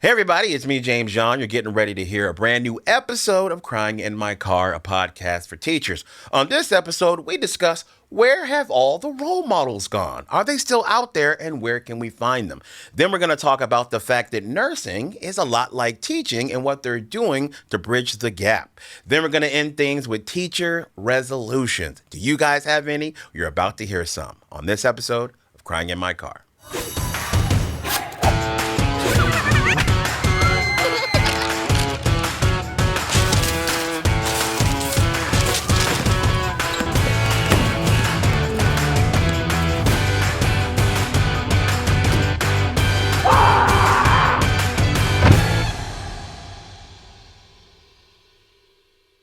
Hey everybody, it's me, James John. You're getting ready to hear a brand new episode of Crying in My Car, a podcast for teachers. On this episode, we discuss where have all the role models gone? Are they still out there and where can we find them? Then we're going to talk about the fact that nursing is a lot like teaching and what they're doing to bridge the gap. Then we're going to end things with teacher resolutions. Do you guys have any? You're about to hear some on this episode of Crying in My Car.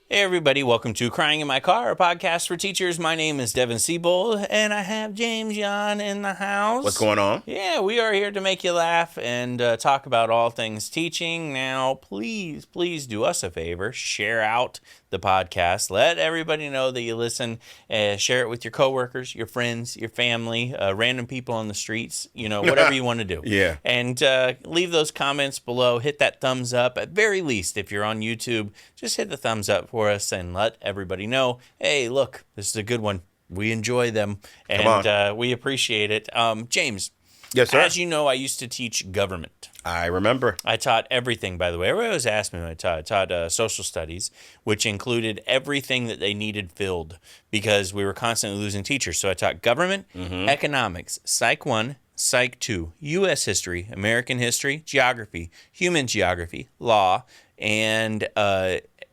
Hey everybody, welcome to Crying in My Car, a podcast for teachers. My name is Devin Siebold, and I have James John in the house. What's going on? Yeah, we are here to make you laugh and talk about all things teaching. Now, please do us a favor, share out the podcast. Let everybody know that you listen. Share it with your coworkers, your friends, your family, random people on the streets, whatever you want to do. Yeah. And leave those comments below. Hit that thumbs up. At very least, if you're on YouTube, just hit the thumbs up for us and let everybody know, hey, look, this is a good one. We enjoy them, and we appreciate it. James. Yes, sir. As you know, I used to teach government. I remember. I taught everything, by the way. Everybody always asked me when I taught. I taught social studies, which included everything that they needed filled because we were constantly losing teachers. So I taught government, economics, Psych 1, Psych 2, U.S. history, American history, geography, human geography, law, and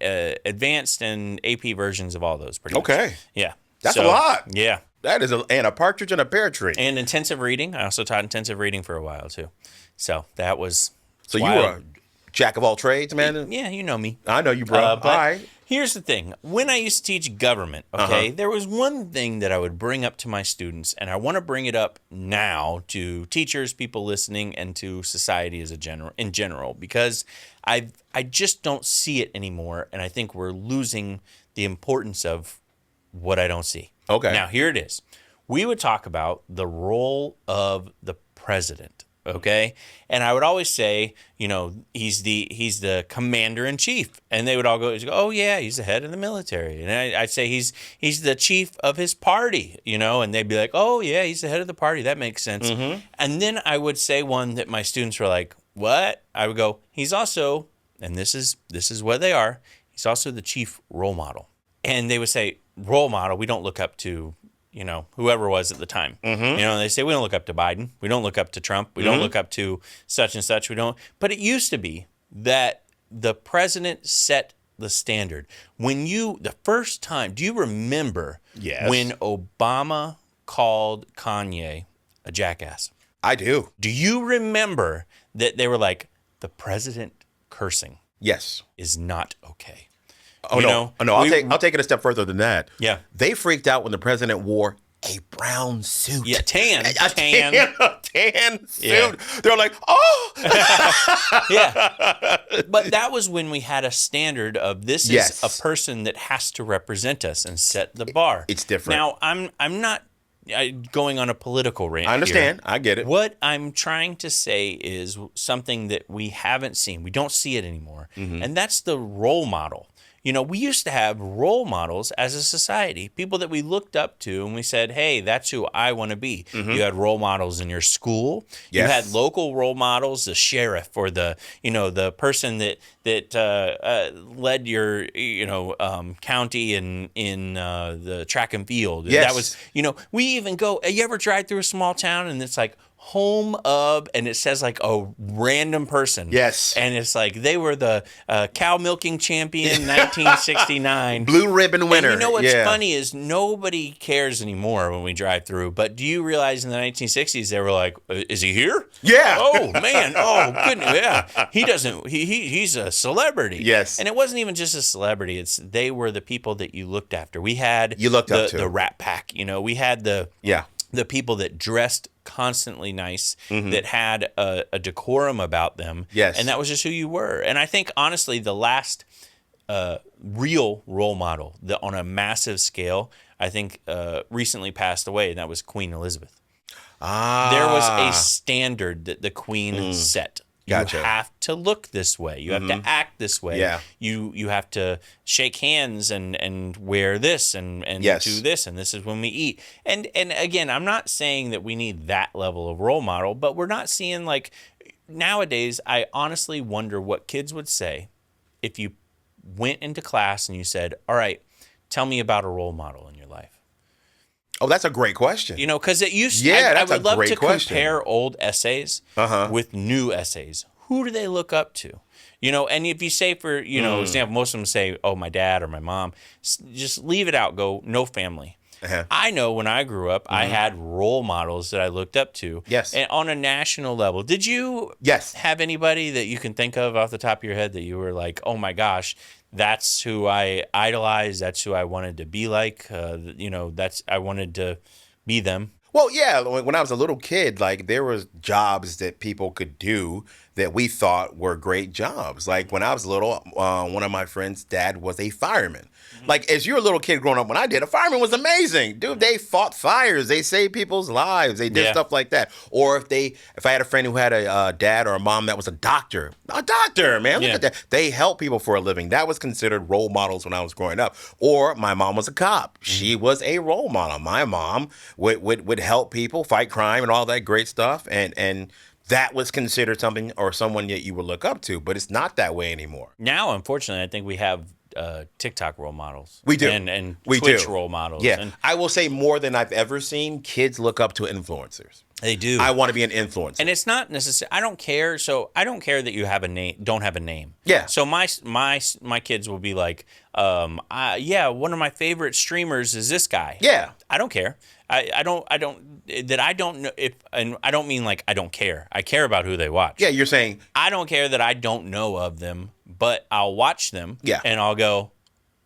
advanced and AP versions of all those. Pretty much. Okay. Yeah. That's a lot. Yeah. That is and a partridge in a pear tree. And intensive reading. I also taught intensive reading for a while, too. So that was So wild. you were a jack of all trades, man? Yeah, you know me. I know you, bro. But all right. here's the thing. When I used to teach government, there was one thing that I would bring up to my students, and I want to bring it up now to teachers, people listening, and to society in general, because I just don't see it anymore, and I think we're losing the importance of what I don't see. Okay. Now, here it is. We would talk about the role of the president, okay? And I would always say, he's the commander in chief. And they would all go, oh, yeah, he's the head of the military. And I'd say he's the chief of his party, and they'd be like, oh, yeah, he's the head of the party. That makes sense. And then I would say one that my students were like, what? I would go, he's also, and this is what they are, he's also the chief role model. And they would say, role model, we don't look up to, whoever was at the time. They say, we don't look up to Biden. We don't look up to Trump. We don't look up to such and such. We don't. But it used to be that the president set the standard. The first time, do you remember when Obama called Kanye a jackass? I do. Do you remember that they were like, the president cursing Yes. is not okay? Oh, no. I'll take it a step further than that. Yeah. They freaked out when the president wore a brown suit. Yeah, tan. A tan suit. Yeah. They're like, oh. Yeah. But that was when we had a standard of this is a person that has to represent us and set the bar. It's different. Now, I'm not going on a political rant. I understand. Here. I get it. What I'm trying to say is something that we haven't seen. We don't see it anymore. And that's the role model. We used to have role models as a society, people that we looked up to, and we said, hey, that's who I want to be. You had role models in your school. Yes. You had local role models, the sheriff or the person that led your, county in the track and field. Yes. That was, we even go, you ever drive through a small town and it's like, home of, and it says like a random person. Yes. And it's like they were the cow milking champion 1969. Blue ribbon winner. And you know what's funny is nobody cares anymore when we drive through. But do you realize in the 1960s they were like, is he here? Yeah. Oh, man. Oh, goodness. Yeah. He doesn't, he's a celebrity. Yes. And it wasn't even just a celebrity. They were the people that you looked after. We had up to the Rat Pack. We had the people that dressed constantly nice, that had a decorum about them. Yes. And that was just who you were. And I think, honestly, the last real role model on a massive scale, I think recently passed away, and that was Queen Elizabeth. There was a standard that the Queen set Gotcha. You have to look this way. You have to act this way. Yeah. You have to shake hands and wear this and Yes. do this, and this is when we eat. And again, I'm not saying that we need that level of role model, but we're not seeing like nowadays. I honestly wonder what kids would say if you went into class and you said, "All right, tell me about a role model in your life." Oh, that's a great question. You know, because it used. Yeah, I that's a would love great to question. compare old essays with new essays. Who do they look up to? You know, and if you say for example, most of them say, "Oh, my dad or my mom," just leave it out. Go no family. I know when I grew up, I had role models that I looked up to. Yes. And on a national level. Did you Yes. have anybody that you can think of off the top of your head that you were like, oh my gosh, that's who I idolized, that's who I wanted to be like, I wanted to be them? Well, yeah, when I was a little kid, like there was jobs that people could do that we thought were great jobs. Like when I was little, one of my friends' dad was a fireman. Like as you're a little kid growing up, when I did, a fireman was amazing, dude. They fought fires, they saved people's lives, they did stuff like that. Or if I had a friend who had a dad or a mom that was a doctor, man, look at that. They helped people for a living. That was considered role models when I was growing up. Or my mom was a cop. She was a role model. My mom would help people fight crime and all that great stuff, and that was considered something or someone that you would look up to, but it's not that way anymore. Now, unfortunately, I think we have TikTok role models. We do. And we Twitch do. role models. Yeah. And I will say more than I've ever seen, kids look up to influencers. they do. I want to be an influencer. And it's not necessary. I don't care. So I don't care that you have a name. Don't have a name. Yeah. So my kids will be like, one of my favorite streamers is this guy. Yeah. I don't care. I don't know if, and I don't mean like I don't care. I care about who they watch. Yeah, you're saying. I don't care that I don't know of them, but I'll watch them. Yeah. And I'll go,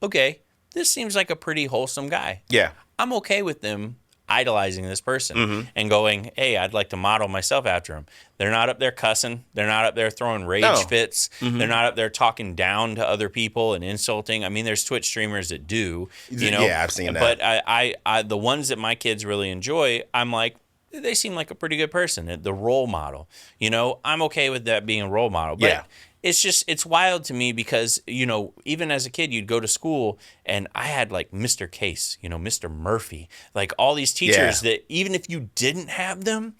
okay, this seems like a pretty wholesome guy. Yeah. I'm okay with them idolizing this person and going, hey, I'd like to model myself after him. They're not up there cussing. They're not up there throwing rage fits. They're not up there talking down to other people and insulting. I mean, there's Twitch streamers that do, Yeah, I've seen that. But I the ones that my kids really enjoy, I'm like, they seem like a pretty good person. The role model, I'm okay with that being a role model. But it's wild to me because, even as a kid, you'd go to school and I had like Mr. Case, Mr. Murphy, like all these teachers that even if you didn't have them,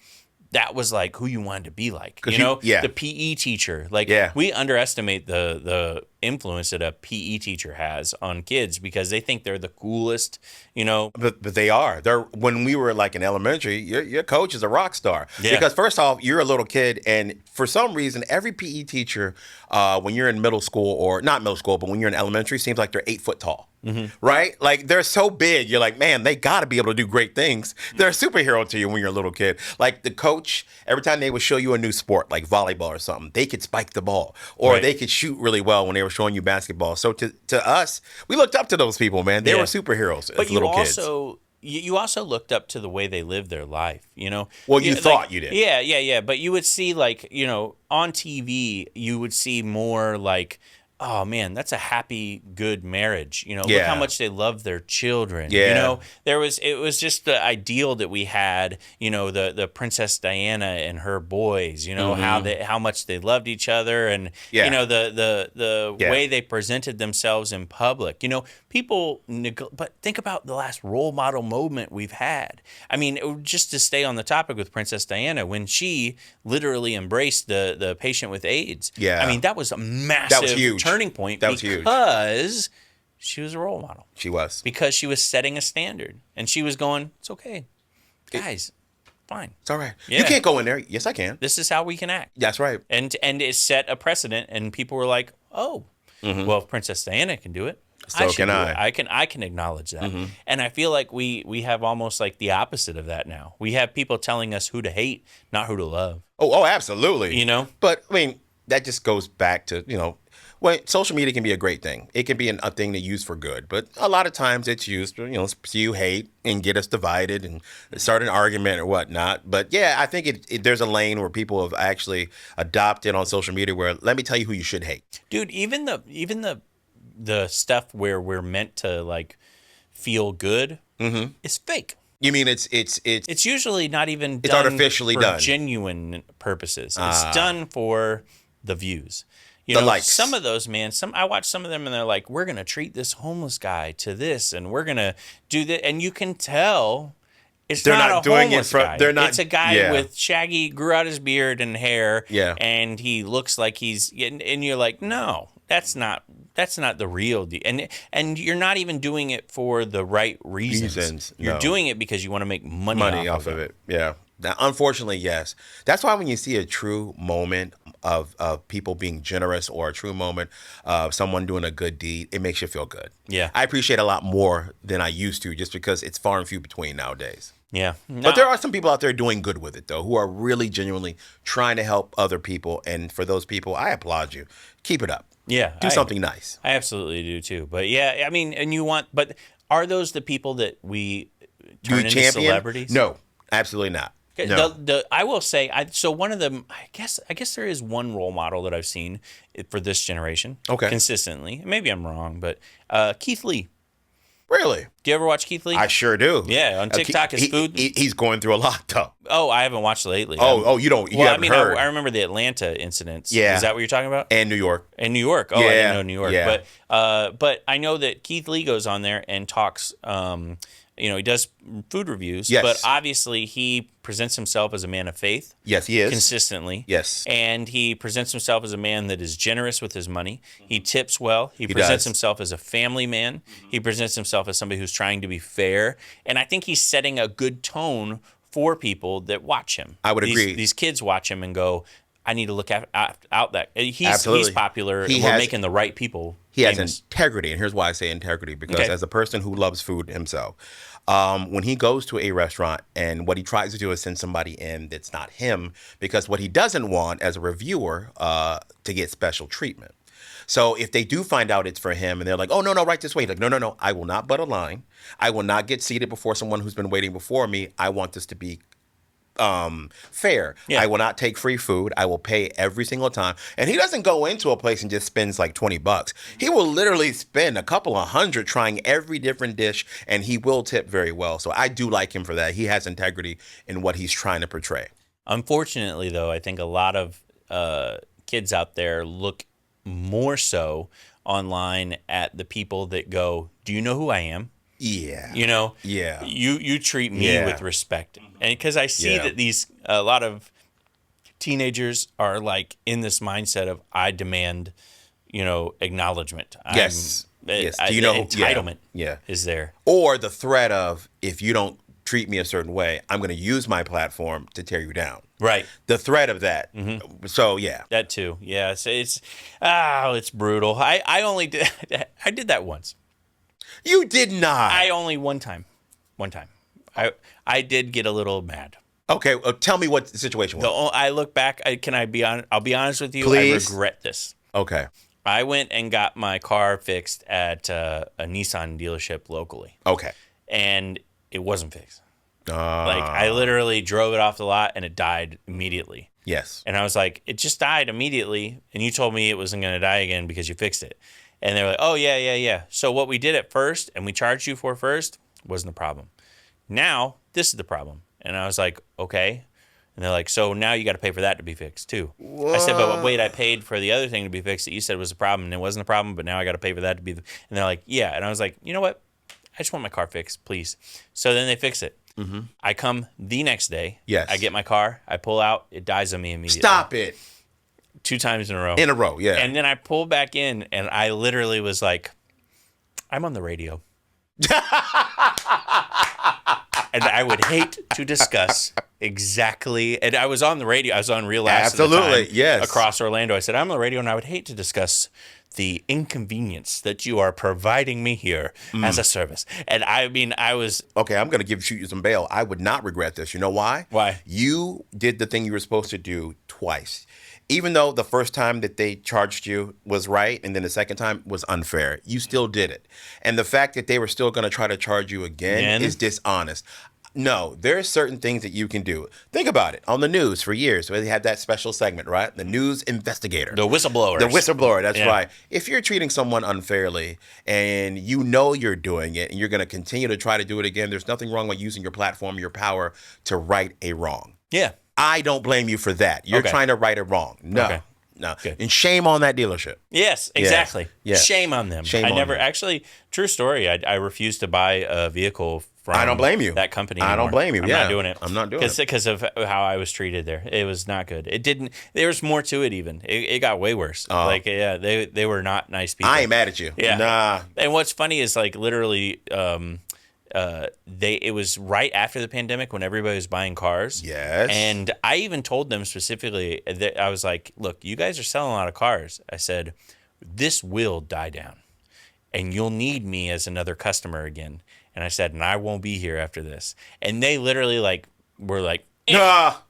that was like who you wanted to be like, the PE teacher. Like we underestimate the influence that a PE teacher has on kids because they think they're the coolest, But they are. When we were like in elementary, your coach is a rock star. Yeah. Because first off, you're a little kid, and for some reason, every PE teacher, when you're in middle school or not middle school, but when you're in elementary, seems like they're 8 foot tall. Right? Like they're so big. You're like, man, they got to be able to do great things. They're a superhero to you when you're a little kid. Like the coach, every time they would show you a new sport, like volleyball or something, they could spike the ball or they could shoot really well when they were showing you basketball. So to us, we looked up to those people, man. They were superheroes as little kids. You also looked up to the way they lived their life, Well, you thought you did. Yeah. But you would see like, on TV, you would see more like, oh man, that's a happy, good marriage. Look how much they love their children. Yeah. It was just the ideal that we had, the Princess Diana and her boys, how much they loved each other and, the way they presented themselves in public. People, but think about the last role model moment we've had. I mean, just to stay on the topic with Princess Diana, when she literally embraced the patient with AIDS. Yeah. I mean, that was a massive turning point because she was a role model. She was. Because she was setting a standard. And she was going, it's okay. Guys, fine. It's all right. Yeah. You can't go in there. Yes, I can. This is how we can act. That's right. And it set a precedent, and people were like, oh, well, if Princess Diana can do it, So can I. I can acknowledge that. And I feel like we have almost like the opposite of that now. We have people telling us who to hate, not who to love. Oh, absolutely. But I mean, that just goes back to, well, social media can be a great thing. It can be a thing to use for good. But a lot of times it's used to, spew hate and get us divided and start an argument or whatnot. But yeah, I think there's a lane where people have actually adopted on social media where, let me tell you who you should hate. Dude, even the stuff where we're meant to like feel good is fake. You mean It's usually not even it's done artificially for done. genuine purposes. It's done for the views. You The know, likes. some of those, man, I watch some of them and they're like, we're going to treat this homeless guy to this and we're going to do that. And you can tell it's They're not not a doing it homeless for- guy. they're not- It's a guy yeah. with shaggy, grew out his beard and hair. Yeah. And he looks like and you're like, no, that's not the real deal. And you're not even doing it for the right reasons. You're no. doing it because you want to make money off of it. Yeah. Now, unfortunately, yes. That's why when you see a true moment of people being generous or a true moment of someone doing a good deed, it makes you feel good. Yeah. I appreciate a lot more than I used to just because it's far and few between nowadays. Yeah. But there are some people out there doing good with it, though, who are really genuinely trying to help other people. And for those people, I applaud you. Keep it up. Yeah. Do something nice. I absolutely do too. But yeah, I mean, but are those the people that we turn into champion? celebrities? No, absolutely not. No. I will say, so one of them, I guess there is one role model that I've seen for this generation. Okay. Consistently. Maybe I'm wrong, but Keith Lee. Really? Do you ever watch Keith Lee? I sure do. Yeah, on TikTok, his food. He's going through a lot, though. Oh, I haven't watched lately. You don't. You haven't heard. I remember the Atlanta incidents. Yeah. Is that what you're talking about? And New York. In New York. Oh, I Yeah, didn't know New York. yeah. But I know that Keith Lee goes on there and talks. He does food reviews. Yes. But obviously, he presents himself as a man of faith. Yes, he is. Consistently. Yes. And he presents himself as a man that is generous with his money. He tips well. He presents does. himself as a family man. He presents himself as somebody who's trying to be fair. And I think he's setting a good tone for people that watch him. I would agree. These kids watch him and go, I need to look out that. He's Absolutely. popular. He And we're has- making the right people He has famous. integrity, and here's why I say integrity, because Okay. as a person who loves food himself, when he goes to a restaurant and what he tries to do is send somebody in that's not him, because what he doesn't want as a reviewer to get special treatment. So if they do find out it's for him and they're like, oh, no, right this way. Like, no, I will not butt a line. I will not get seated before someone who's been waiting before me. I want this to be fair. Yeah. I will not take free food. I will pay every single time. And he doesn't go into a place and just spends like $20. He will literally spend a couple of hundred trying every different dish, and he will tip very well. So I do like him for that. He has integrity in what he's trying to portray. Unfortunately, though, I think a lot of kids out there look more so online at the people that go, do you know who I am? Yeah. Yeah. You treat me Yeah. with respect. And because I see Yeah. that a lot of teenagers are like in this mindset of I demand, acknowledgement. Yes. Yes. Do you the know? entitlement Yeah. is there. Or the threat of, if you don't treat me a certain way, I'm going to use my platform to tear you down. Right. The threat of that. So, yeah. That too. Yeah. So it's brutal. I did that once. You did not. I only one time. I did get a little mad. Okay. Tell me what the situation was. I look back. I'll be honest with you. Please? I regret this. Okay. I went and got my car fixed at a Nissan dealership locally, Okay. and it wasn't fixed. I literally drove it off the lot, and it died immediately. Yes. And I was like, it just died immediately, and you told me it wasn't going to die again because you fixed it. And they were like, oh, yeah. So what we did at first, and we charged you for first, wasn't a problem. Now, this is the problem. And I was like, okay. And they're like, so now you got to pay for that to be fixed, too. What? I said, but wait, I paid for the other thing to be fixed that you said was a problem, and it wasn't a problem, but now I got to pay for that to be. And they're like, yeah. And I was like, you know what? I just want my car fixed, please. So then they fix it. Mm-hmm. I come the next day. Yes. I get my car. I pull out. It dies on me immediately. Stop it. 2 times in a row. In a row, yeah. And then I pull back in, and I literally was like, I'm on the radio. And I would hate to discuss exactly. And I was on the radio. I was on Real Last Absolutely, at the time, yes. across Orlando. I said, I'm on the radio, and I would hate to discuss the inconvenience that you are providing me here as a service. And I mean, I was... Okay, I'm going to shoot you some bail. I would not regret this. You know why? Why? You did the thing you were supposed to do twice. Even though the first time that they charged you was right, and then the second time was unfair, you still did it. And the fact that they were still going to try to charge you again is dishonest. No, there are certain things that you can do. Think about it. On the news for years, where they had that special segment, right? The news investigator. The whistleblowers. The whistleblower, that's Yeah. right. If you're treating someone unfairly and you know you're doing it and you're going to continue to try to do it again, there's nothing wrong with using your platform, your power to right a wrong. Yeah. I don't blame you for that. You're Okay. trying to right a wrong. No. Okay. No. Good. And shame on that dealership. Yes, exactly. Yes. Shame on them. Shame I on never them. actually. True story. I refused to buy a vehicle from. I don't blame you. That company. I don't anymore. blame you. I'm Yeah. not doing it. I'm not doing it. Because of how I was treated there. It was not good. It didn't. There was more to it. Even it got way worse. They were not nice people. I ain't mad at you. Yeah. Nah. And what's funny is like literally. It was right after the pandemic when everybody was buying cars. Yes. And I even told them specifically that I was like, look, you guys are selling a lot of cars. I said, this will die down and you'll need me as another customer again. And I said, and I won't be here after this. And they literally were like,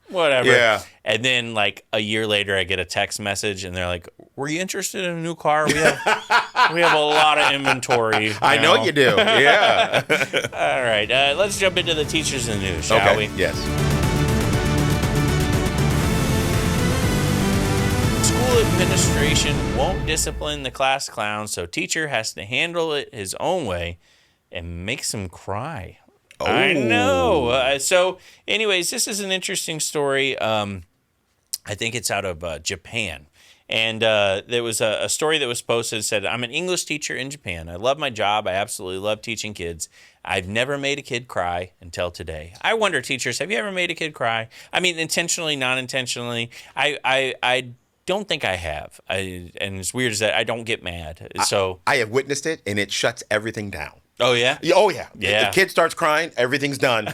whatever. Yeah. And then like a year later, I get a text message and they're like, were you interested in a new car? We have a lot of inventory. I know you do. Yeah. All right. Let's jump into the teachers in the news, shall we? Yes. School administration won't discipline the class clown, so teacher has to handle it his own way and makes him cry. I know. So, anyways, this is an interesting story. I think it's out of Japan. And there was a story that was posted that said, I'm an English teacher in Japan. I love my job. I absolutely love teaching kids. I've never made a kid cry until today. I wonder, teachers, have you ever made a kid cry? I mean, intentionally, non-intentionally. I don't think I have. And as weird as that, I don't get mad. So I have witnessed it, and it shuts everything down. Oh, yeah? Oh, yeah. Yeah. The kid starts crying, everything's done.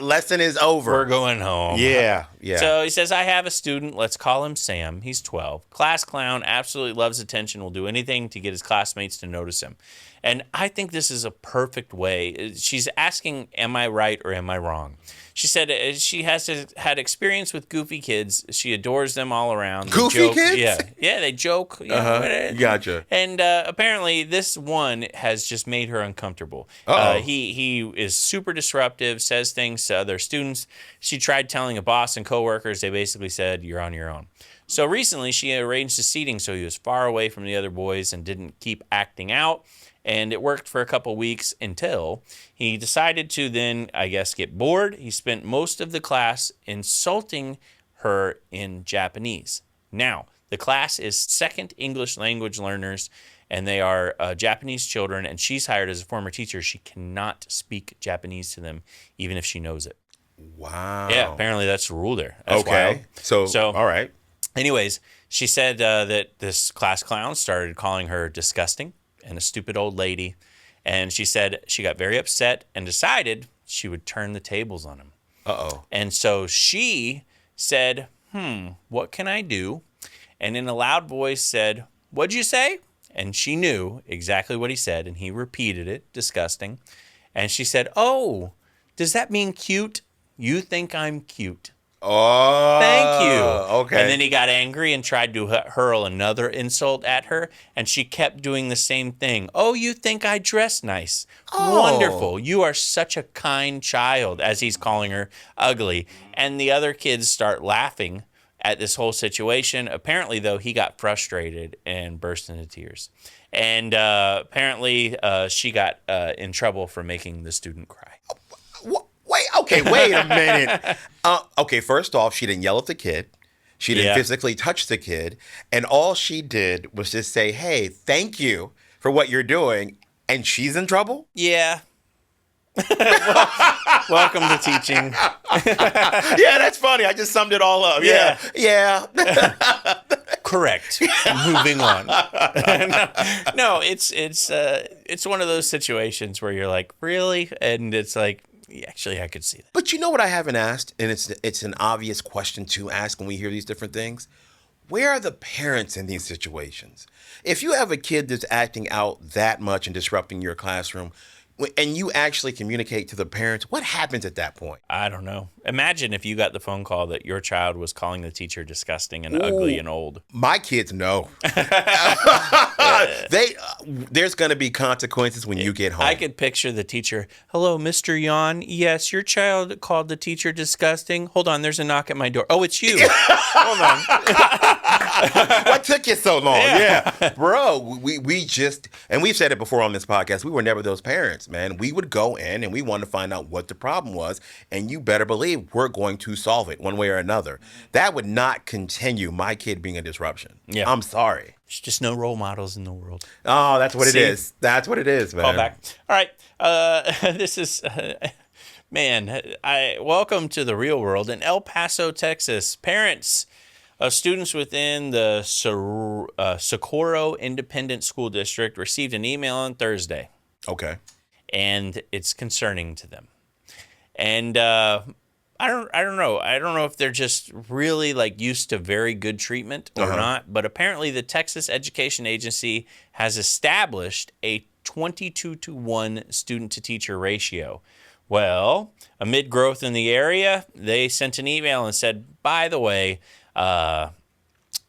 Lesson is over. We're going home. Yeah. So he says, I have a student. Let's call him Sam. He's 12. Class clown, absolutely loves attention, will do anything to get his classmates to notice him. And I think this is a perfect way. She's asking, am I right or am I wrong? She said she has had experience with goofy kids. She adores them all around. They Goofy joke. kids? Yeah, they joke. You know, Gotcha. And apparently this one has just made her uncomfortable. Uh-oh. He is super disruptive, says things to other students. She tried telling a boss and coworkers. They basically said, you're on your own. So recently she arranged his seating so he was far away from the other boys and didn't keep acting out. And it worked for a couple weeks until he decided to then, I guess, get bored. He spent most of the class insulting her in Japanese. Now, the class is second English language learners, and they are Japanese children, and she's hired as a former teacher. She cannot speak Japanese to them, even if she knows it. Wow. Yeah, apparently that's the rule there. That's Okay. wild. So, all right. Anyways, she said that this class clown started calling her disgusting and a stupid old lady. And she said she got very upset and decided she would turn the tables on him. Uh-oh. And so she said, what can I do? And in a loud voice said, what'd you say? And she knew exactly what he said, and he repeated it, disgusting. And she said, oh, does that mean cute? You think I'm cute. Oh. Thank you. Okay. And then he got angry and tried to hurl another insult at her, and she kept doing the same thing. Oh, you think I dress nice. Oh. Wonderful. You are such a kind child, as he's calling her ugly. And the other kids start laughing at this whole situation. Apparently, though, he got frustrated and burst into tears. And apparently, she got in trouble for making the student cry. Wait a minute. Okay, first off, she didn't yell at the kid. She didn't physically touch the kid. And all she did was just say, hey, thank you for what you're doing. And she's in trouble? Yeah. Welcome to teaching. Yeah, that's funny. I just summed it all up. Yeah. Correct. Moving on. No, it's one of those situations where you're like, really? And it's like, actually, I could see that. But you know what I haven't asked? And it's an obvious question to ask when we hear these different things. Where are the parents in these situations? If you have a kid that's acting out that much and disrupting your classroom, and you actually communicate to the parents, what happens at that point? I don't know. Imagine if you got the phone call that your child was calling the teacher disgusting and ugly and old. My kids know. There's going to be consequences when you get home. I could picture the teacher. Hello, Mr. Yon. Yes, your child called the teacher disgusting. Hold on, there's a knock at my door. Oh, it's you. Hold on. What took you so long? Yeah. Bro, we just, and we've said it before on this podcast, we were never those parents, man. We would go in and we wanted to find out what the problem was, and you better believe we're going to solve it one way or another. That would not continue my kid being a disruption. Yeah. I'm sorry. There's just no role models in the world. Oh, that's what it is. That's what it is, man. Call back. All right. This is, welcome to the real world in El Paso, Texas. Parents of students within the Socorro Independent School District received an email on Thursday. Okay. And it's concerning to them. And I don't know. I don't know if they're just really like used to very good treatment or not, but apparently the Texas Education Agency has established a 22-to-1 student-to-teacher ratio. Well, amid growth in the area, they sent an email and said, by the way,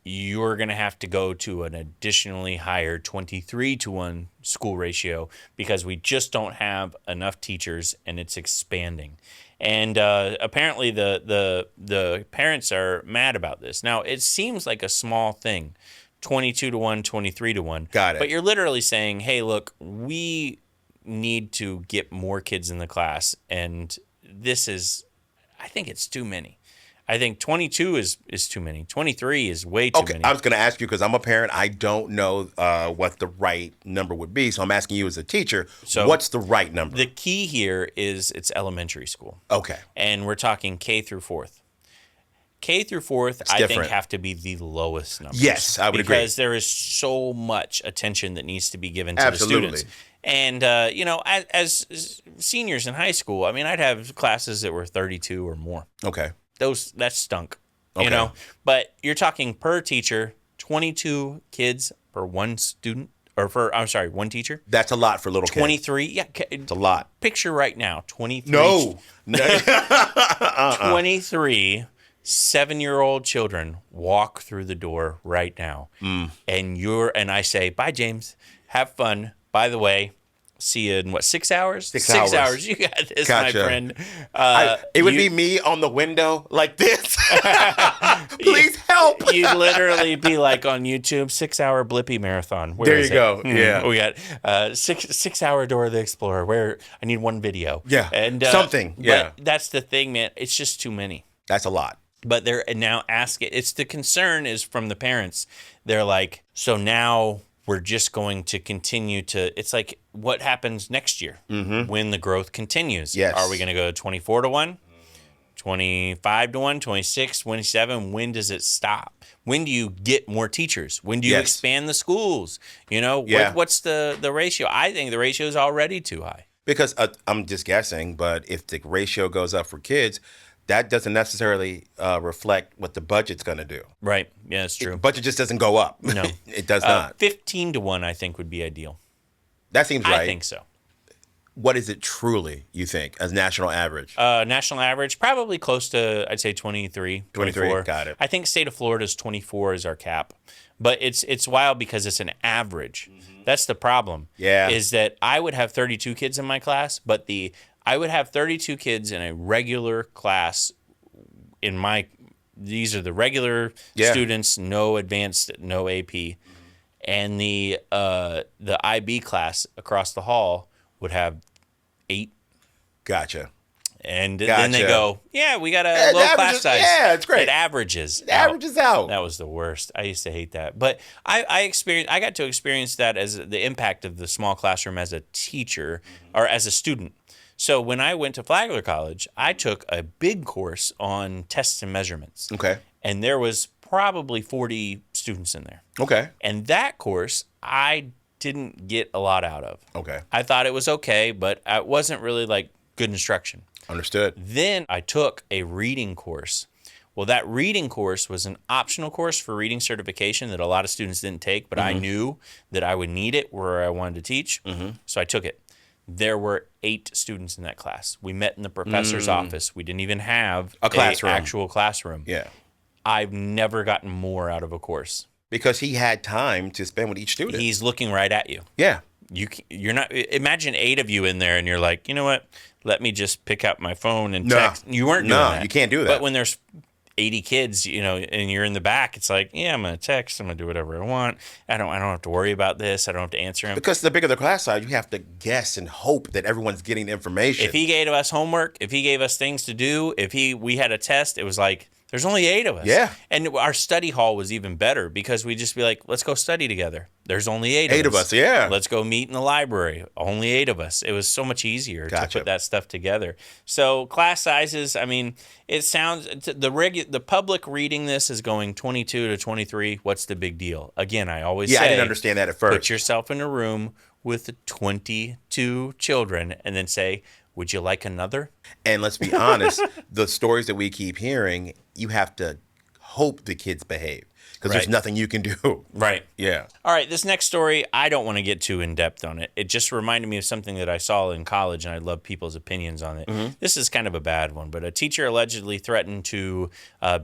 you're going to have to go to an additionally higher 23-to-1 school ratio because we just don't have enough teachers and it's expanding. And apparently the parents are mad about this. Now, it seems like a small thing, 22-to-1, 23-to-1. Got it. But you're literally saying, hey, look, we need to get more kids in the class. And I think it's too many. I think 22 is too many. 23 is way too many. I was going to ask you because I'm a parent. I don't know what the right number would be. So I'm asking you as a teacher, what's the right number? The key here is it's elementary school. Okay. And we're talking K through 4th. K through 4th, I think, have to be the lowest numbers. Yes, I would agree. Because there is so much attention that needs to be given to the students. And, as seniors in high school, I mean, I'd have classes that were 32 or more. Okay. That stunk, But you're talking per teacher, 22 kids per one student, one teacher. That's a lot for little 23, kids. 23, yeah. It's a lot. Picture right now, 23. No. 23 7-year-old children walk through the door right now. And I say, bye, James. Have fun. By the way, see you in 6 hours? 6 hours. 6 hours. You got this, gotcha. My friend. It would be me on the window like this. Please help. You'd literally be like on YouTube, 6-hour Blippi marathon. There you go. Yeah. We got 6-hour Dora the Explorer where I need one video. Yeah. And something. Yeah. But that's the thing, man. It's just too many. That's a lot. But they're now asking. It's the concern is from the parents. They're like, so now we're just going to continue to. It's like what happens next year when the growth continues. Yes. Are we going to go 24-to-1, 25-to-1, 26, 27? When does it stop? When do you get more teachers? When do you expand the schools? What's the ratio? I think the ratio is already too high. Because I'm just guessing, but if the ratio goes up for kids, that doesn't necessarily reflect what the budget's going to do. Right. Yeah, it's true. The budget just doesn't go up. No. It does not. 15-to-1, I think, would be ideal. That seems right. I think so. What is it truly, you think, as national average? National average, probably close to, I'd say 23, 24. Got it. I think state of Florida's 24 is our cap. But it's wild because it's an average. That's the problem. Yeah. Is that I would have 32 kids in my class, but I would have 32 kids in a regular class these are the regular students, no advanced, no AP. And the IB class across the hall would have 8. Gotcha. And then they go, we got a low class size. Yeah, it's great. It averages. It averages out. That was the worst. I used to hate that. But I got to experience that as the impact of the small classroom as a teacher or as a student. So when I went to Flagler College, I took a big course on tests and measurements. Okay. And there was probably 40 students in there. Okay. And that course, I didn't get a lot out of. Okay. I thought it was okay, but it wasn't really like good instruction. Understood. Then I took a reading course. Well, that reading course was an optional course for reading certification that a lot of students didn't take, but I knew that I would need it where I wanted to teach. So I took it. There were 8 students in that class. We met in the professor's office. We didn't even have a classroom. actual classroom. Yeah. I've never gotten more out of a course. Because he had time to spend with each student. He's looking right at you. Yeah. You're not. Imagine 8 of you in there, and you're like, you know what? Let me just pick out my phone and text. You weren't doing that. No, you can't do that. But when there's 80 kids, and you're in the back, it's like, yeah, I'm gonna text. I'm gonna do whatever I want. I don't have to worry about this. I don't have to answer him. Because the bigger the class size, you have to guess and hope that everyone's getting the information. If he gave us homework, if he gave us things to do, we had a test, it was like, there's only 8 of us. Yeah. And our study hall was even better because we'd just be like, let's go study together. There's only 8 of us. 8 of us, yeah. Let's go meet in the library. Only 8 of us. It was so much easier to put that stuff together. So class sizes, I mean, it sounds, the public reading this is going 22 to 23. What's the big deal? Again, I always say. I didn't understand that at first. Put yourself in a room with 22 children and then say, would you like another? And let's be honest, the stories that we keep hearing, you have to hope the kids behave because there's nothing you can do. Right. Yeah. All right. This next story, I don't want to get too in depth on it. It just reminded me of something that I saw in college, and I love people's opinions on it. Mm-hmm. This is kind of a bad one, but a teacher allegedly threatened to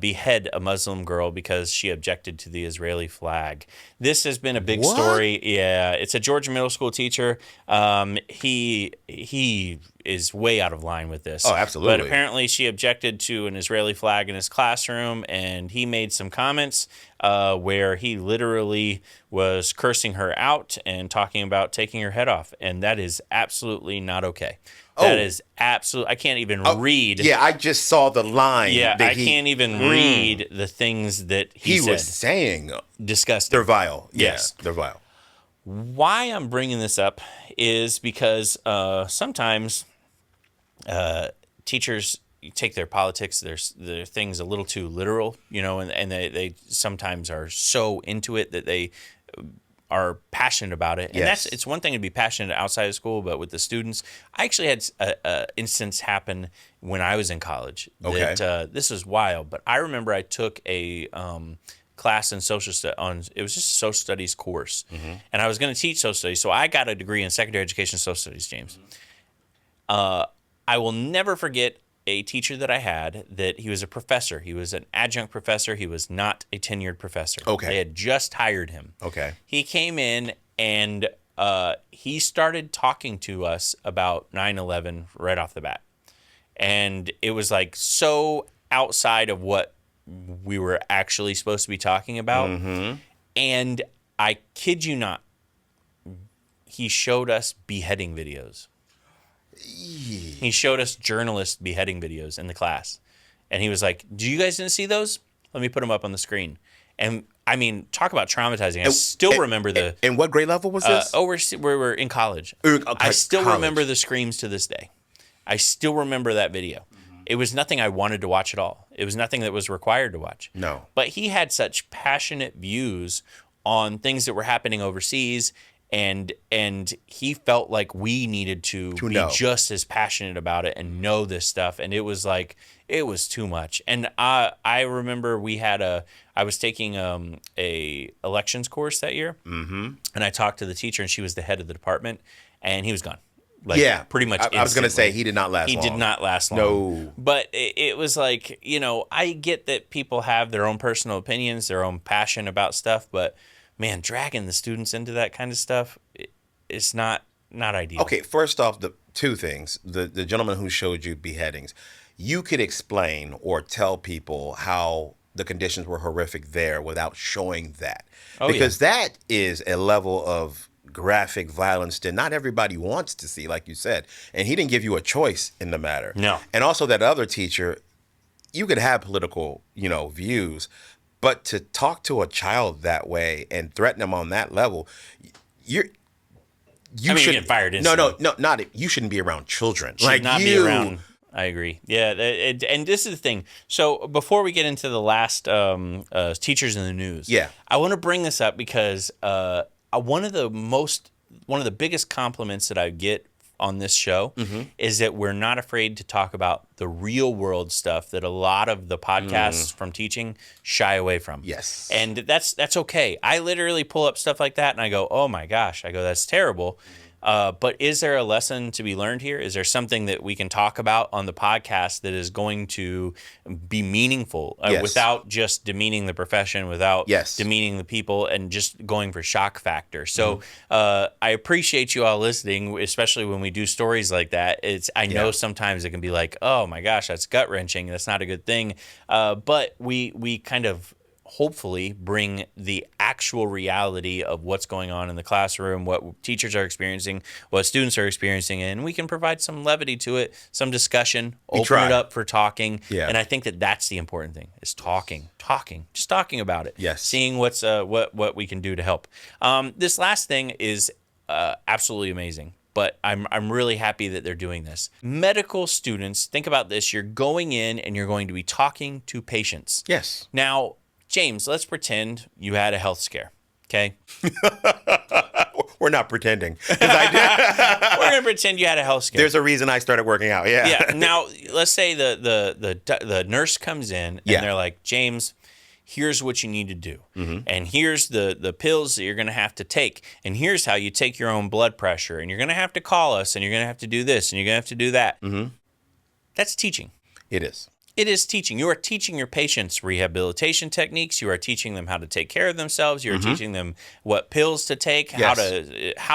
behead a Muslim girl because she objected to the Israeli flag. This has been a big story. Yeah. It's a Georgia middle school teacher. He is way out of line with this. Oh, absolutely. But apparently she objected to an Israeli flag in his classroom, and he made some comments where he literally was cursing her out and talking about taking her head off, and that is absolutely not okay. That is absolutely, I can't even read. Yeah, I just saw the line. Yeah, I can't even read the things that he said. Was saying. Disgusting. They're vile. Yes. Yeah, they're vile. Why I'm bringing this up is because sometimes teachers take their politics, their things a little too literal, and they sometimes are so into it that they are passionate about it. And it's one thing to be passionate outside of school, but with the students, I actually had an instance happen when I was in college. That, this is wild, but I remember I took a class in social studies it was just a social studies course, and I was going to teach social studies, so I got a degree in secondary education social studies, James. I will never forget a teacher that I had that he was a professor. He was an adjunct professor. He was not a tenured professor. Okay. They had just hired him. Okay. He came in and he started talking to us about 9/11 right off the bat. And it was like so outside of what we were actually supposed to be talking about. Mm-hmm. And I kid you not, he showed us beheading videos. He showed us journalist beheading videos in the class. And he was like, do you guys didn't see those? Let me put them up on the screen. And I mean, talk about traumatizing. I still remember the... And what grade level was this? We're in college. I still remember the screams to this day. I still remember that video. Mm-hmm. It was nothing I wanted to watch at all. It was nothing that was required to watch. No. But he had such passionate views on things that were happening overseas, and he felt like we needed to be just as passionate about it and know this stuff. And it was like, it was too much. And I remember I was taking a elections course that year, and I talked to the teacher, and she was the head of the department, and he was gone. Pretty much. I was going to say he did not last long. He did not last long. No. But it was like, I get that people have their own personal opinions, their own passion about stuff, but man, dragging the students into that kind of stuff, it's not ideal. Okay, first off, the two things. The gentleman who showed you beheadings, you could explain or tell people how the conditions were horrific there without showing that. Because that is a level of graphic violence that not everybody wants to see, like you said. And he didn't give you a choice in the matter. No. And also that other teacher, you could have political, views, but to talk to a child that way and threaten them on that level, you should get fired instantly. No, you shouldn't be around children. Should not be around. I agree. Yeah, and this is the thing. So before we get into the last teachers in the news, I want to bring this up because one of the biggest compliments that I get on this show is that we're not afraid to talk about the real world stuff that a lot of the podcasts from teaching shy away from. Yes. And that's okay. I literally pull up stuff like that and I go, oh my gosh, that's terrible. But is there a lesson to be learned here? Is there something that we can talk about on the podcast that is going to be meaningful Yes. without just demeaning the profession, without Yes. demeaning the people, and just going for shock factor? So I appreciate you all listening, especially when we do stories like that. I know sometimes it can be like, oh my gosh, that's gut wrenching. That's not a good thing. But we kind of hopefully bring the actual reality of what's going on in the classroom, what teachers are experiencing, what students are experiencing, and we can provide some levity to it, some discussion, open it up for talking. Yeah. And I think that that's the important thing, is talking, just talking about it. Yes. Seeing what we can do to help. This last thing is absolutely amazing. But I'm really happy that they're doing this. Medical students, think about this. You're going in and you're going to be talking to patients. Yes. Now, James, let's pretend you had a health scare, okay? We're not pretending. 'Cause I did. We're going to pretend you had a health scare. There's a reason I started working out. Yeah. Yeah. Now, let's say the nurse comes in and they're like, James, here's what you need to do. And here's the pills that you're going to have to take. And here's how you take your own blood pressure. And you're going to have to call us, and you're going to have to do this, and you're going to have to do that. That's teaching. It is. It is teaching. You are teaching your patients rehabilitation techniques. You are teaching them how to take care of themselves. You are teaching them what pills to take, how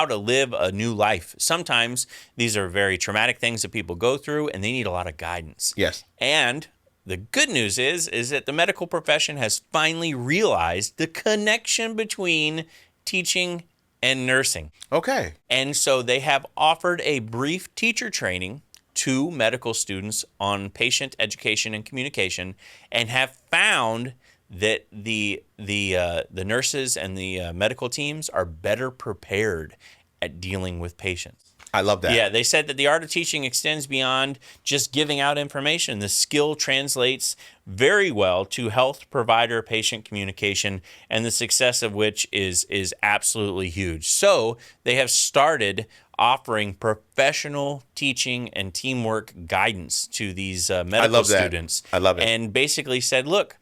to live a new life. Sometimes these are very traumatic things that people go through, and they need a lot of guidance. Yes. And the good news is that the medical profession has finally realized the connection between teaching and nursing. Okay. And so they have offered a brief teacher training to medical students on patient education and communication, and have found that the nurses and the medical teams are better prepared at dealing with patients. I love that. Yeah, they said that the art of teaching extends beyond just giving out information. The skill translates very well to health provider patient communication, and the success of which is absolutely huge. So they have started offering professional teaching and teamwork guidance to these medical students. I love it. And basically said, look,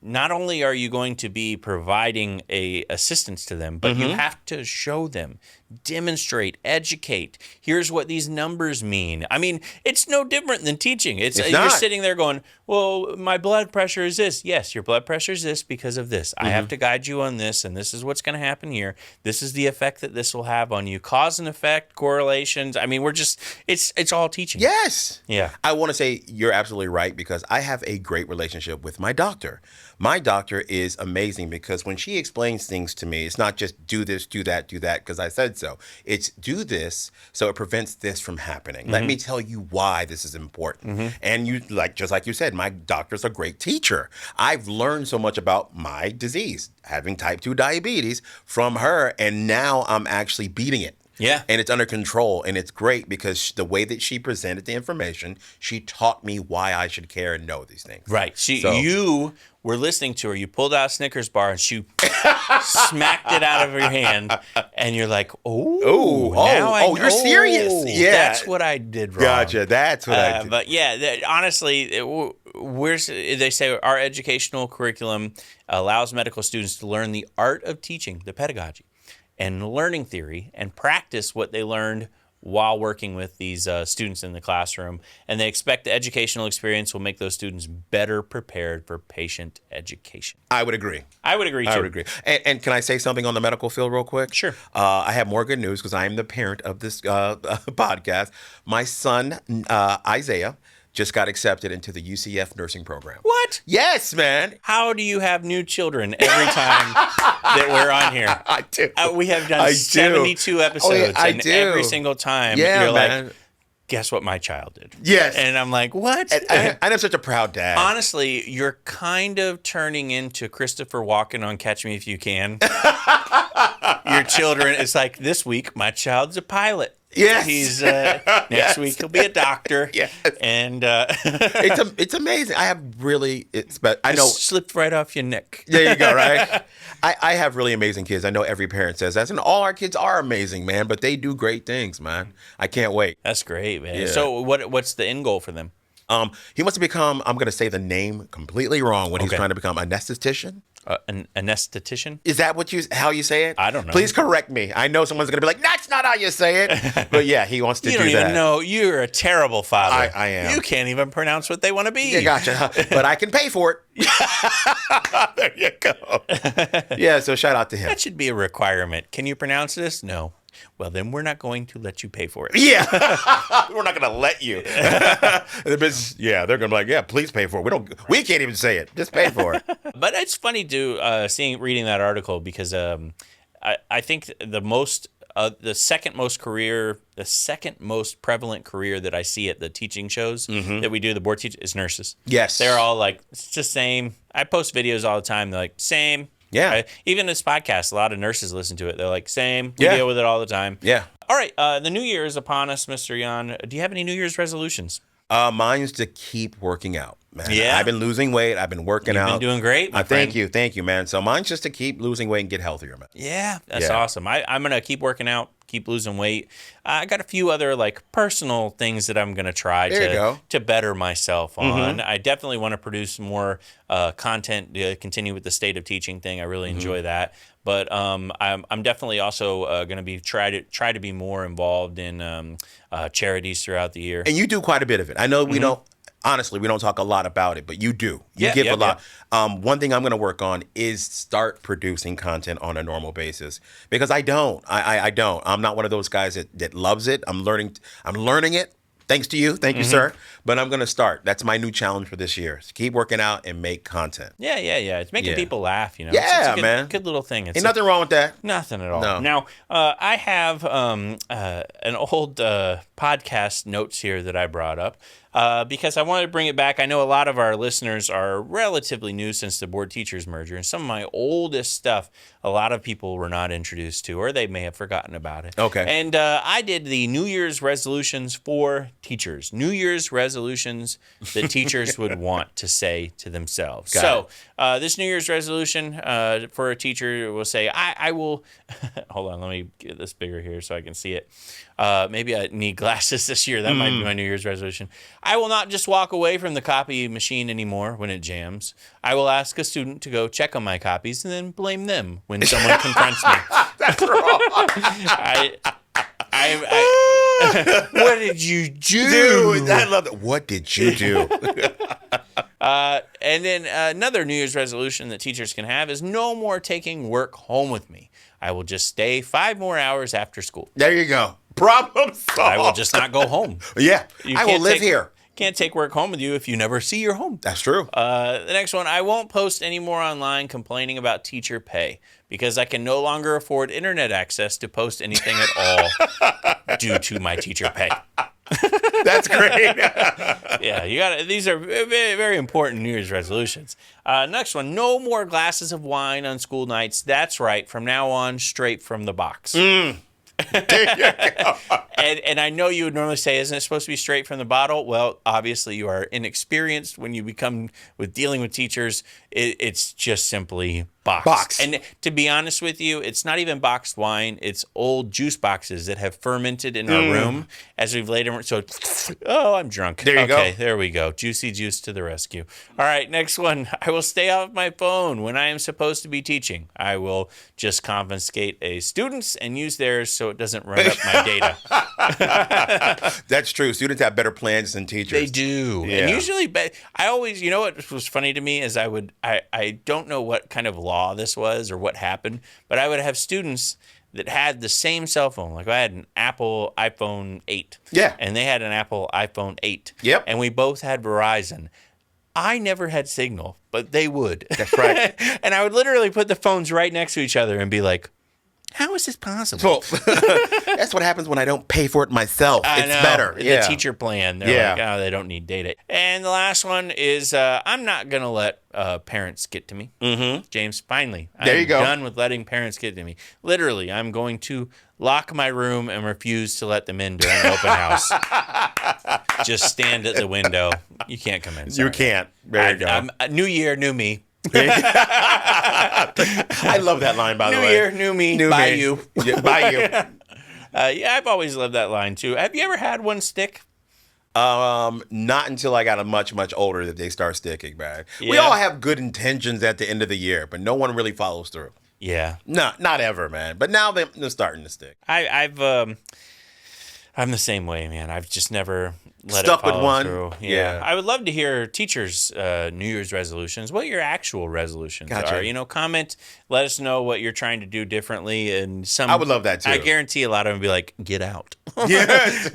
not only are you going to be providing a assistance to them, but you have to show them, demonstrate, educate. Here's what these numbers mean. I mean, it's no different than teaching. It's not. You're sitting there going, well, my blood pressure is this. Yes, your blood pressure is this because of this. I have to guide you on this, and this is what's going to happen here. This is the effect that this will have on you. Cause and effect, correlations. I mean, it's all teaching. Yes. Yeah. I want to say you're absolutely right, because I have a great relationship with my doctor. My doctor is amazing, because when she explains things to me, it's not just do this, do that, because I said so. It's do this so it prevents this from happening. Let me tell you why this is important. And just like you said, my doctor's a great teacher. I've learned so much about my disease, having type 2 diabetes, from her, and now I'm actually beating it. Yeah. And it's under control, and it's great because the way that she presented the information, she taught me why I should care and know these things. Right. You were listening to her. You pulled out a Snickers bar and she smacked it out of your hand, and you're like, you're serious. Yeah. That's what I did wrong. Gotcha. That's what I did. But yeah, honestly, they say our educational curriculum allows medical students to learn the art of teaching, the pedagogy, and learning theory, and practice what they learned while working with these students in the classroom. And they expect the educational experience will make those students better prepared for patient education. I would agree. I would agree, too. I would agree. And can I say something on the medical field real quick? Sure. I have more good news, because I am the parent of this podcast. My son, Isaiah, just got accepted into the UCF nursing program. What? Yes, man. How do you have new children every time that we're on here? I do. We have done 72 episodes, and every single time you're man. like, guess what my child did? Yes. And I'm like, what? And I'm such a proud dad. Honestly, you're kind of turning into Christopher Walken on Catch Me If You Can. Your children, it's like, this week, my child's a pilot. Yes. He's next week he'll be a doctor. Yes. And it's amazing. I have really I know slipped right off your neck. There you go, right? I have really amazing kids. I know every parent says that, and all our kids are amazing, man. But they do great things, man. I can't wait. That's great, man. Yeah. So what's the end goal for them? He wants to become, I'm going to say the name completely wrong, when he's trying to become anesthetician. An anesthetician? Is that how you say it? I don't know. Please correct me. I know someone's going to be like, that's not how you say it. But yeah, he wants to do that. You don't even know. You're a terrible father. I am. You can't even pronounce what they want to be. Yeah, gotcha. But I can pay for it. There you go. Yeah, so shout out to him. That should be a requirement. Can you pronounce this? No. Well, then we're not going to let you pay for it. Yeah. We're not going to let you. Yeah, they're going to be like, yeah, please pay for it. We can't even say it. Just pay for it. But it's funny reading that article because I think the second most prevalent career that I see at the teaching shows that we do, the board teach, is nurses. Yes. They're all like, it's the same. I post videos all the time. They're like, same. Yeah. Even this podcast, a lot of nurses listen to it. They're like, same. We deal with it all the time. Yeah. All right. The new year is upon us, Mr. Jan. Do you have any New Year's resolutions? Mine's to keep working out, man. Yeah. I've been losing weight. I've been working out. You've been doing great, my friend. Thank you, man. So mine's just to keep losing weight and get healthier, man. Yeah, that's awesome. I'm going to keep working out, keep losing weight. I got a few other personal things that I'm going to try to better myself on. I definitely want to produce more content to continue with the state of teaching thing. I really enjoy that. But I'm definitely also going to be try to be more involved in charities throughout the year. And you do quite a bit of it. I know we don't. Honestly, we don't talk a lot about it, but you do. You give a lot. One thing I'm going to work on is start producing content on a normal basis because I don't. I don't. I'm not one of those guys that loves it. I'm learning it. Thanks to you. Thank you, sir. But I'm going to start. That's my new challenge for this year. Is keep working out and make content. Yeah. It's making people laugh, Yeah, it's a good, man. Good little thing. Ain't nothing wrong with that. Nothing at all. No. Now, I have an old podcast notes here that I brought up because I wanted to bring it back. I know a lot of our listeners are relatively new since the board teachers merger, and some of my oldest stuff, a lot of people were not introduced to, or they may have forgotten about it. Okay. And I did the New Year's resolutions for teachers. New Year's resolutions that teachers would want to say to themselves. This New Year's resolution for a teacher will say, I will, hold on, let me get this bigger here so I can see it. Maybe I need glasses this year. That might be my New Year's resolution. I will not just walk away from the copy machine anymore when it jams. I will ask a student to go check on my copies and then blame them when someone confronts me. That's wrong. What did you do? Dude, I love that. What did you do? And then another New Year's resolution that teachers can have is no more taking work home with me. I will just stay 5 more hours after school. There you go. Problem solved. I will just not go home. Yeah. I will live here. Can't take work home with you if you never see your home. That's true. The next one, I won't post any more online complaining about teacher pay because I can no longer afford internet access to post anything at all due to my teacher pay. That's great. Yeah, you got these are very, very important New Year's resolutions. Next one, no more glasses of wine on school nights. That's right. From now on, straight from the box. And I know you would normally say, isn't it supposed to be straight from the bottle? Well, obviously you are inexperienced when you become with dealing with teachers. It's just simply box. And to be honest with you, it's not even boxed wine. It's old juice boxes that have fermented in our room as we've laid them. So, I'm drunk. There you go. Okay, there we go. Juicy juice to the rescue. All right, next one. I will stay off my phone when I am supposed to be teaching. I will just confiscate a student's and use theirs so it doesn't run up my data. That's true. Students have better plans than teachers. They do. Yeah. And usually, I always, what was funny to me is I don't know what kind of law this was or what happened, but I would have students that had the same cell phone. Like I had an Apple iPhone 8. Yeah. And they had an Apple iPhone 8. Yep. And we both had Verizon. I never had signal, but they would. That's right. And I would literally put the phones right next to each other and be like, how is this possible? So, that's what happens when I don't pay for it myself. I It's know. better. The Yeah. teacher plan. They're like, oh, they don't need data. And the last one is I'm not going to let parents get to me. Mm-hmm. James, finally. There you go. I'm done with letting parents get to me. Literally, I'm going to lock my room and refuse to let them in during an open house. Just stand at the window. You can't come in. Sorry. You can't. There you go. New year, new me. I love that line, by the way. New year, new me. Bye you. Yeah, bye you. Yeah, I've always loved that line too. Have you ever had one stick? Not until I got a much, much older that they start sticking, man. We Yeah. all have good intentions at the end of the year, but no one really follows through. Yeah. No, not ever, man. But now they're starting to stick. I'm the same way, man. I've just never let Stuck it with follow one? through. Yeah. I would love to hear teachers' New Year's resolutions. What your actual resolutions Gotcha. are. Comment. Let us know what you're trying to do differently. And I would love that, too. I guarantee a lot of them will be like, get out. Yes.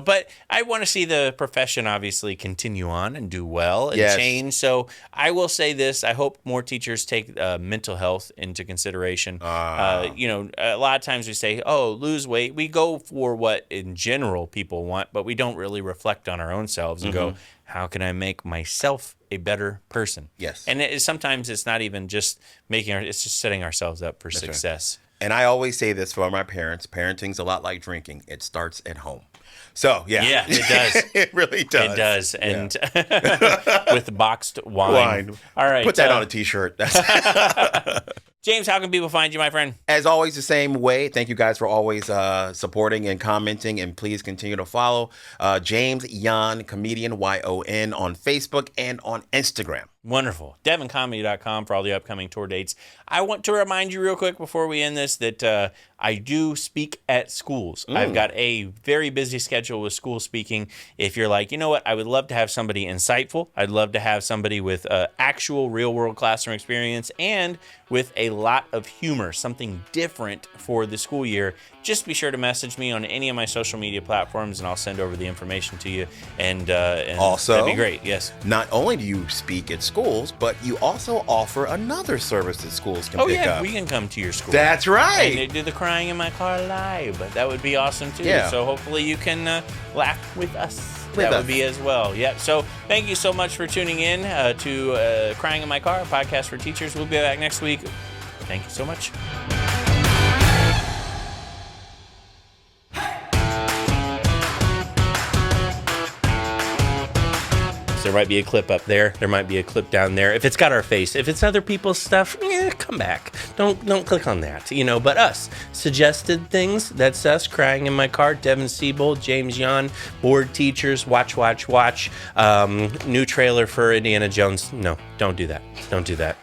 But I want to see the profession obviously continue on and do well and Yes. change. So I will say this: I hope more teachers take mental health into consideration. A lot of times we say, "Oh, lose weight." We go for what in general people want, but we don't really reflect on our own selves and go, "How can I make myself a better person?" Yes. And sometimes it's not even just it's just setting ourselves up for success. And I always say this for my parents. Parenting's a lot like drinking. It starts at home. So, yeah. Yeah, it does. It really does. It does. And with boxed wine. All right. Put that on a T-shirt. James, how can people find you, my friend? As always, the same way. Thank you guys for always supporting and commenting. And please continue to follow James Yon, comedian, Y-O-N, on Facebook and on Instagram. Wonderful. DevinComedy.com for all the upcoming tour dates. I want to remind you real quick before we end this that I do speak at schools. I've got a very busy schedule with school speaking. If you're like, you know what, I would love to have somebody insightful. I'd love to have somebody with actual real-world classroom experience and with a lot of humor, something different for the school year. Just be sure to message me on any of my social media platforms, and I'll send over the information to you. And Also, that'd be great. Yes. Not only do you speak at schools, but you also offer another service that schools can pick up. We can come to your school. That's And right. do the Crying in My Car live. That would be awesome too. Yeah. So hopefully you can laugh with us. With That us. would be as well. Yeah. So thank you so much for tuning in to Crying in My Car, a podcast for teachers. We'll be back next week. Thank you so much. There might be a clip up there. There might be a clip down there. If it's got our face, if it's other people's stuff, come back. Don't click on that. But us suggested things. That's us. Crying in My Car. Devin, Siebold, James Yon, board teachers. Watch. New trailer for Indiana Jones. No, don't do that. Don't do that.